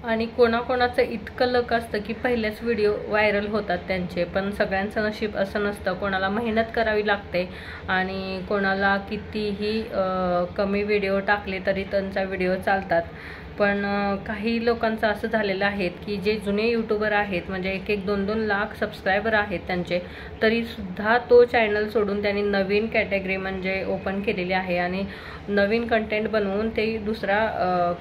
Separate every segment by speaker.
Speaker 1: आणि कोणाकोणाचं इतकं लक असतं की पहिलेच व्हिडिओ व्हायरल होतात त्यांचे, पण सगळ्यांचं नशीब असं नसतं. कोणाला मेहनत करावी लागते आणि कोणाला कितीही कमी व्हिडिओ टाकले तरी त्यांचा व्हिडिओ चालतात. पण काही लोकांचं असं झालेलं आहे की जे जुने यूट्यूबर आहेत, म्हणजे 1-1, 2-2 लाख सबस्क्रायबर आहेत त्यांचे, तरीसुद्धा तो चॅनल सोडून त्यांनी नवीन कॅटेगरी म्हणजे ओपन केलेली आहे आणि नवीन कंटेंट बनवून ते दुसरा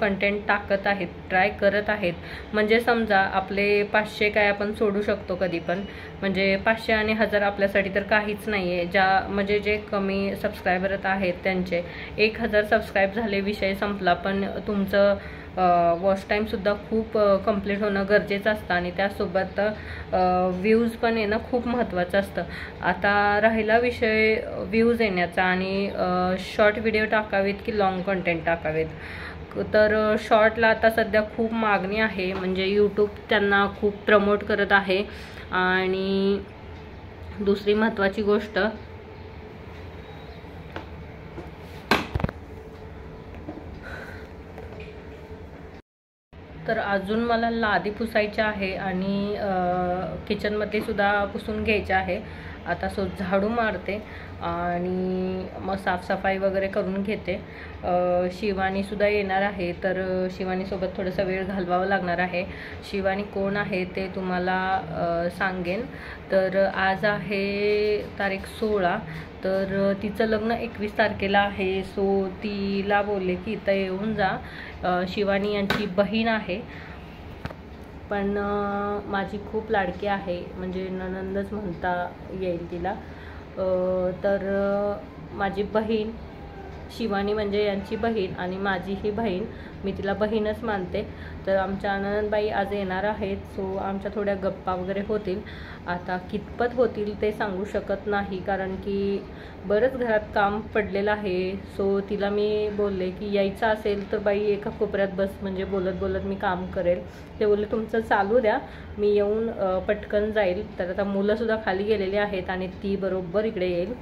Speaker 1: कंटेंट टाकत आहेत, ट्राय करत आहेत. म्हणजे समजा आपले 500 काय आपण सोडू शकतो कधी पण, म्हणजे 500 आणि 1000 आपल्यासाठी तर काहीच नाही आहे. म्हणजे जे कमी सबस्क्रायबर आहेत त्यांचे 1000 सबस्क्राईब झाले, विषय संपला. पण तुमचं वॉच टाईमसुद्धा खूप कंप्लीट होणं गरजेचं असतं आणि त्यासोबत व्ह्यूज पण येणं खूप महत्त्वाचं असतं. आता राहिला विषय व्ह्यूज येण्याचा आणि शॉर्ट व्हिडिओ टाकावेत की लाँग कंटेंट टाकावेत, तर शॉर्टला आता सध्या खूप मागणी आहे. म्हणजे यूट्यूब त्यांना खूप प्रमोट करत आहे. आणि दुसरी महत्त्वाची गोष्ट, तर अजून मला लादी पुसायची आहे आणि किचनमध्ये सुद्धा पुसून घ्यायचे आहे. आता झाडू मारते आणि मग साफसफाई वगैरे करून घेते. शिवानीसुद्धा येणार आहे, तर शिवानीसोबत थोडासा वेळ घालवावा लागणार आहे. शिवानी कोण आहे ते तुम्हाला सांगेन. तर आज आहे तारीख 16, तर तिचं लग्न 21 तारखेला आहे. सो तिला बोलले की इथं येऊन जा. शिवानी यांची बहीण आहे, पण माझी खूप लाडकी आहे, म्हणजे नणंदच म्हणता येईल तिला. तर माझी बहीण शिवानी म्हणजे यांची बहीण आणि माझी ही बहीण, मी तिला बहीणच मानते. तर आमच्या नणंदबाई आज येणार आहेत. सो आमच्या थोड्या गप्पा वगैरे होतील. आता कितपत होतील ते सांगू शकत नाही, कारण की बरंच घरात काम पडलेलं आहे. सो तिला मी बोलले की यायचं असेल तर बाई एका कोपऱ्यात बस, म्हणजे बोलत बोलत मी काम करेल. ते बोलले तुमचं चालू द्या, मी येऊन पटकन जाईल. तर आता मुलंसुद्धा खाली गेलेली आहेत आणि ती बरोबर इकडे येईल.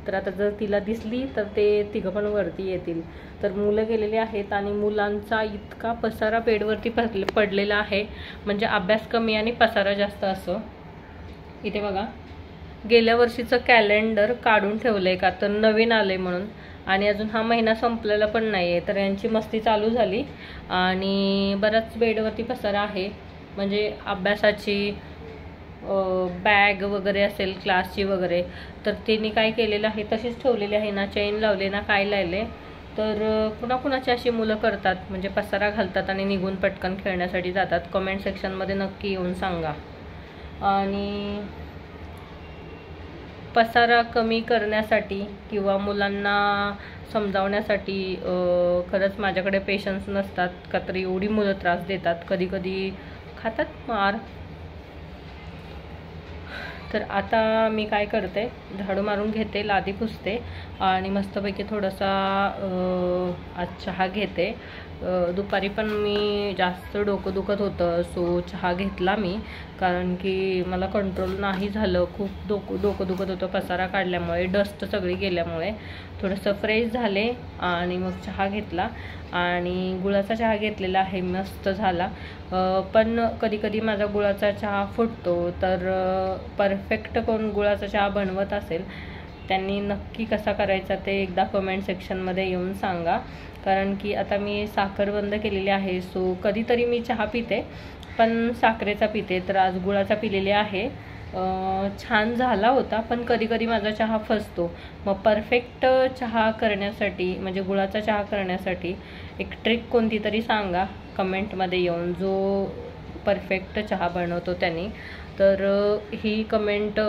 Speaker 1: तर आता जर तिला दिसली तर ते तिघं पण वरती येतील. तर मुलं गेलेली आहेत आणि मुलांचा इतका पसारा बेडवरती पडलेला आहे, म्हणजे अभ्यास कमी आणि पसारा जास्त असं. इथे बघा, गेल्या वर्षीचं कॅलेंडर काढून ठेवलं आहे का तर नवीन आले म्हणून, आणि अजून हा महिना संपलेला पण नाही आहे. तर यांची मस्ती चालू झाली आणि बराच बेडवरती पसारा आहे, म्हणजे अभ्यासाची बॅग वगैरे असेल क्लासची वगैरे, तर त्यांनी काय केलेलं आहे तशीच ठेवलेली आहे, ना चेन लावले ना काय लावले. तर कुणाकुणाची अशी मुलं करतात, म्हणजे पसारा घालतात आणि निघून पटकन खेळण्यासाठी जातात. कमेंट सेक्शनमध्ये नक्की येऊन सांगा. आणि पसारा कमी करण्यासाठी किंवा मुलांना समजावण्यासाठी खरंच माझ्याकडे पेशन्स नसतात का, तर एवढी मुलं त्रास देतात, कधी कधी खातात मार. तर आता मी काय करते, झाडू मारून घेते, लादी पुसते आणि मस्तपैकी थोडासा आज चहा घेते. दुपारी पण मी जास्त डोकं दुखत होतं, सो चहा घेतला मी, कारण की मला कंट्रोल नाही झालं. खूप डोकं दुखत होतं पसारा काढल्यामुळे, डस्ट सगळी गेल्यामुळे. थोडंसं फ्रेश झाले आणि मग चहा घेतला आणि गुळाचा चहा घेतलेला आहे, मस्त झाला. पण कधी कधी माझा गुळाचा चहा फुटतो. तर परफेक्ट कोण गुळाचा चहा बनवत असेल त्यांनी नक्की कसा करायचा ते एकदा कमेंट सेक्शनमध्ये येऊन सांगा, कारण की आता मी साखर बंद केलेली आहे. सो कधीतरी मी चहा पिते, पण साखरेचा पिते. तर आज गुळाचा पिलेले आहे. छान झाला होता, पण कधी कधी माझा चहा फसतो. मग परफेक्ट चहा करण्यासाठी, म्हणजे गुळाचा चहा करण्यासाठी एक ट्रिक कोणती तरी सांगा कमेंटमध्ये येऊन, जो परफेक्ट चहा बनवतो त्यांनी. तर ही कमेंट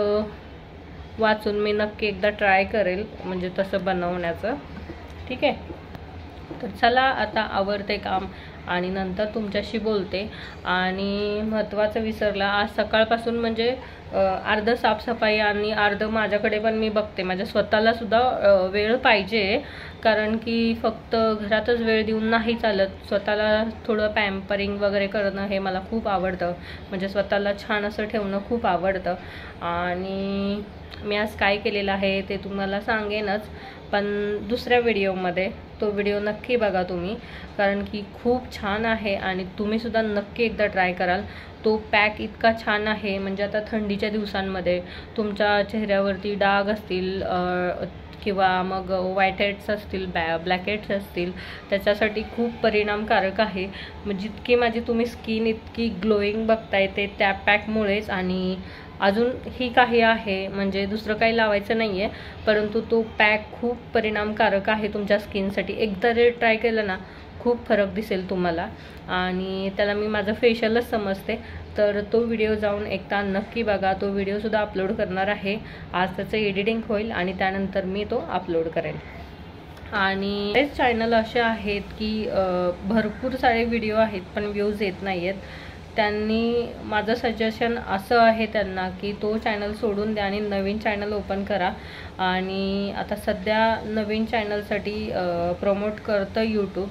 Speaker 1: वाचून मी नक्की एकदा ट्राय करेल, म्हणजे तसं बनवण्याचं. ठीक आहे, तर चला आता आवरते काम आणि नंतर तुमच्याशी बोलते. आणि महत्त्वाचं विसरलं, आज सकाळपासून म्हणजे अर्ध साफसफाई आणि अर्ध माझ्याकडे पण मी बघते, माझ्या स्वतःला सुद्धा वेळ पाहिजे. कारण की फक्त घरातच वेळ देऊन नाही चालत. स्वतःला थोडं पॅम्परिंग वगैरे करणं हे मला खूप आवडतं, म्हणजे स्वतःला छान असं ठेवणं खूप आवडतं. आणि मी आज काय केलेलं आहे ते तुम्हाला सांगेनच, पण दुसऱ्या व्हिडिओमध्ये तो व्हिडिओ नक्की बघा तुम्ही, कारण की खूप छान आहे आणि तुम्हीसुद्धा नक्की एकदा ट्राय कराल. तो पॅक इतका छान आहे, म्हणजे आता थंडीच्या दिवसांमध्ये तुमच्या चेहऱ्यावरती डाग असतील किंवा मग व्हाईट हेड्स असतील, ब्लॅक हेड्स असतील, त्याच्यासाठी खूप परिणामकारक आहे. मग जितकी माझी तुम्ही स्किन इतकी ग्लोईंग बघता येते त्या पॅकमुळेच. आणि अजून ही काही आहे, म्हणजे दुसरं काही लावायचं नाही आहे, परंतु तो पॅक खूप परिणामकारक आहे तुमच्या स्किनसाठी. एकदा जर ट्राय केलं ना खूप फरक दिसेल तुम्हाला. आणि त्याला मी माझं फेशियलच समजते. तर तो व्हिडिओ जाऊन एकदा नक्की बघा. तो व्हिडिओसुद्धा अपलोड करणार आहे. आज त्याचं एडिटिंग होईल आणि त्यानंतर मी तो अपलोड करेन. आणि बरेच चॅनल असे आहेत की भरपूर सारे व्हिडिओ आहेत पण व्ह्यूज येत नाही आहेत. त्यांनी माझं सजेशन असं आहे त्यांना की तो चॅनल सोडून द्या आणि नवीन चॅनल ओपन करा. आणि आता सध्या नवीन चॅनलसाठी प्रमोट करतं यूट्यूब.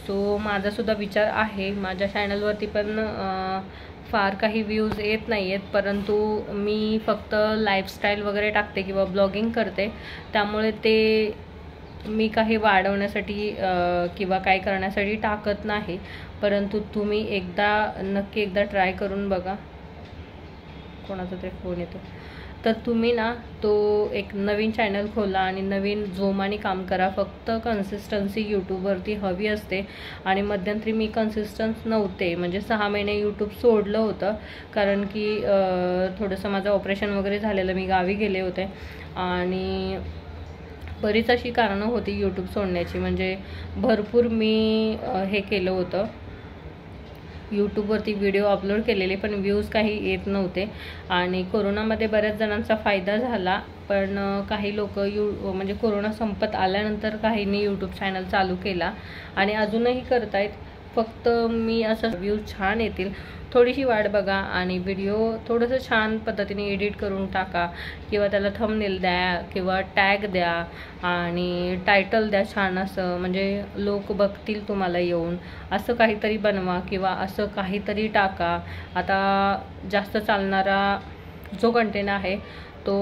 Speaker 1: सो माझासुद्धा विचार आहे. माझ्या चॅनलवरती पण फार काही व्ह्यूज येत नाही आहेत, परंतु मी फक्त लाईफस्टाईल वगैरे टाकते किंवा ब्लॉगिंग करते, त्यामुळे ते मी काही वाढवण्यासाठी किंवा काय करण्यासाठी टाकत नाही. परंतु तुम्ही नक्की एकदा ट्राय करून बघा. कोणाचा तरी फोन येतो. तर तुम्ही ना तो एक नवीन चॅनल खोला आणि नवीन जोमाने काम करा. फक्त कन्सिस्टन्सी यूट्यूबवरती हवी असते. आणि मध्यंतरी मी कन्सिस्टन्स नव्हते, म्हणजे 6 महिने यूट्यूब सोडलं होतं, कारण की थोडंसं माझं ऑपरेशन वगैरे झालेलं, मी गावी गेले होते आणि बरीच अशी कारणं होती यूट्यूब सोडण्याची. म्हणजे भरपूर मी हे केलं होतं, यूट्यूबवरती व्हिडिओ अपलोड केलेले, पण व्ह्यूज काही येत नव्हते. आणि कोरोनामध्ये बऱ्याच जणांचा फायदा झाला, पण काही लोक म्हणजे कोरोना संपत आल्यानंतर काहींनी यूट्यूब चॅनल चालू केला आणि अजूनही करतायत. फक्त मी असं व्ह्यूज छान येतील थोडीशी वाट बघा आणि व्हिडिओ थोडंसं छान पद्धतीने एडिट करून टाका, किंवा त्याला थंबनेल द्या किंवा टॅग द्या आणि टायटल द्या छान असं, म्हणजे लोक बघतील तुम्हाला येऊन. असं काहीतरी बनवा किंवा असं काहीतरी टाका. आता जास्त चालणारा जो कंटेंट आहे तो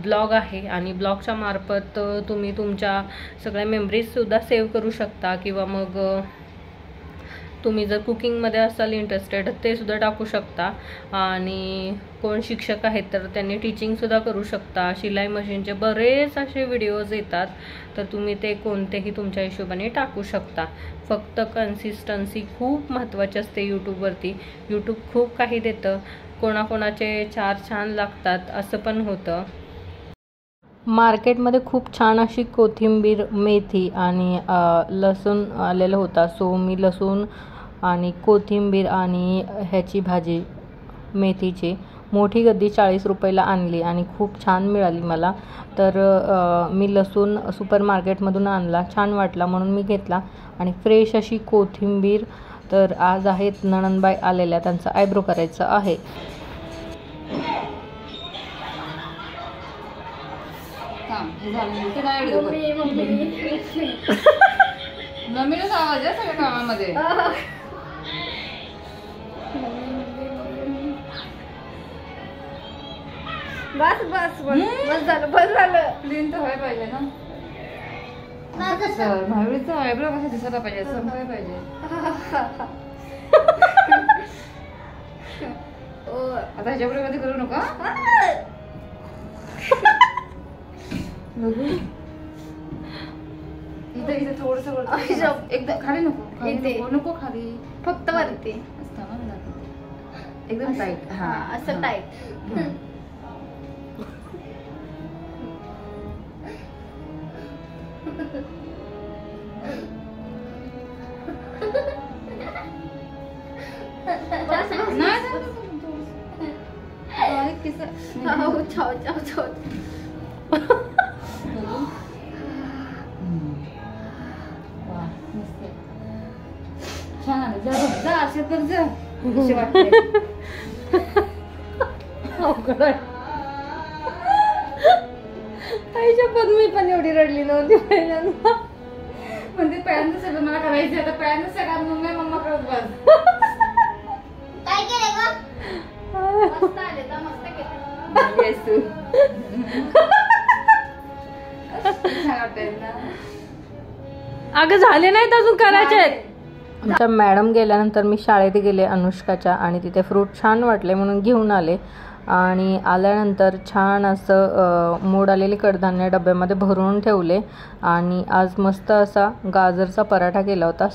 Speaker 1: ब्लॉग आहे आणि ब्लॉगच्या मार्फत तुम्ही तुमच्या सगळ्या मेमरीजसुद्धा सेव्ह करू शकता. किंवा मग तुम्ही जर कुकिंगमध्ये असाल इंटरेस्टेड ते सुद्धा टाकू शकता. आणि कोण शिक्षक आहेत तर त्यांनी टीचिंगसुद्धा करू शकता. शिलाई मशीनचे बरेच असे व्हिडिओज येतात, तर तुम्ही ते कोणतेही तुमच्या हिशोबाने टाकू शकता. फक्त कन्सिस्टन्सी खूप महत्त्वाची असते यूट्यूबवरती. यूट्यूब खूप काही देतं, कोणाकोणाचे 4 छान लागतात असं पण होतं. मार्केटमध्ये खूप छान अशी कोथिंबीर, मेथी आणि लसूण आलेलं होता. सो मी लसूण आणि कोथिंबीर आणि ह्याची भाजी मेथीची मोठी गड्डी 40 रुपयाला आणली आणि खूप छान मिळाली मला. तर मी लसूण सुपर मार्केटमधून आणला, छान वाटला म्हणून मी घेतला. आणि फ्रेश अशी कोथिंबीर. तर आज आहेत नणंदबाई आलेल्या, त्यांचं आयब्रो करायचं आहे.
Speaker 2: मम्मीलाच आवाज आहे सगळ्या कामामध्ये.
Speaker 3: बस बस बस झालं, बस झालं.
Speaker 2: क्लीन तर व्हायला पाहिजे ना. भावडीचा आयब्रो कसा दिसायला पाहिजे असं व्हायला पाहिजे. आता ह्याच्यापुढे कधी करू नका. इथे थोडस एकदा खाली नको नको खाली,
Speaker 3: फक्त वरती
Speaker 2: एकदम टाईट. हा
Speaker 3: असं टाईट.
Speaker 2: छान आलं. जा असे तर जा.
Speaker 3: आईच्या पण मी पण एवढी रडली नव्हती पहिल्यांदा.
Speaker 2: म्हणजे पहिल्यांदा सगळं मला करायचं आता पहिल्यांदा सगळ्या मम्मा करत बस.
Speaker 3: काय केलं ग? मस्त आले तर मस्त केलं.
Speaker 2: Yes, तू. छान वाटेल ना.
Speaker 1: अगं झाले नाहीत अजून करायचे आहेत. आमच्या मॅडम गेल्यानंतर मी शाळेत गेले अनुष्काच्या आणि तिथे फ्रूट छान वाटले म्हणून घेऊन आले आणि आल्यानंतर छान असं मोड आलेले कडधान्य डब्यामध्ये भरून ठेवले आणि आज मस्त असा गाजरचा पराठा केला होता.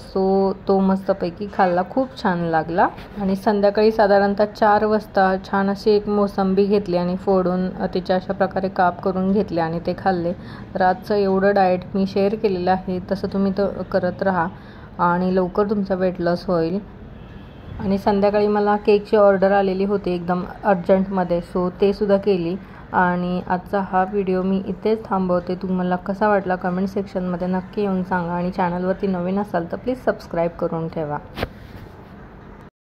Speaker 1: तो मस्तपैकी खाल्ला, खूप छान लागला. आणि संध्याकाळी साधारणतः 4 वाजता छान अशी एक मोसंबी घेतली आणि फोडून तिच्या अशा प्रकारे काप करून घेतले आणि ते खाल्ले. तर आजचं एवढं डाएट मी शेअर केलेलं आहे, तसं तुम्ही तर करत राहा आणि लवकर तुमचा वेट लॉस होईल. आणि संध्याकाळी मला केकची ऑर्डर आलेली होती एकदम अर्जंटमध्ये, सो ते सुद्धा केली. आणि आजचा हा व्हिडिओ मी इथेच थांबवते. तुम्हाला कसा वाटला कमेंट सेक्शनमध्ये नक्की येऊन सांगा आणि चॅनलवरती नवीन असाल तर प्लीज सबस्क्राईब करून ठेवा.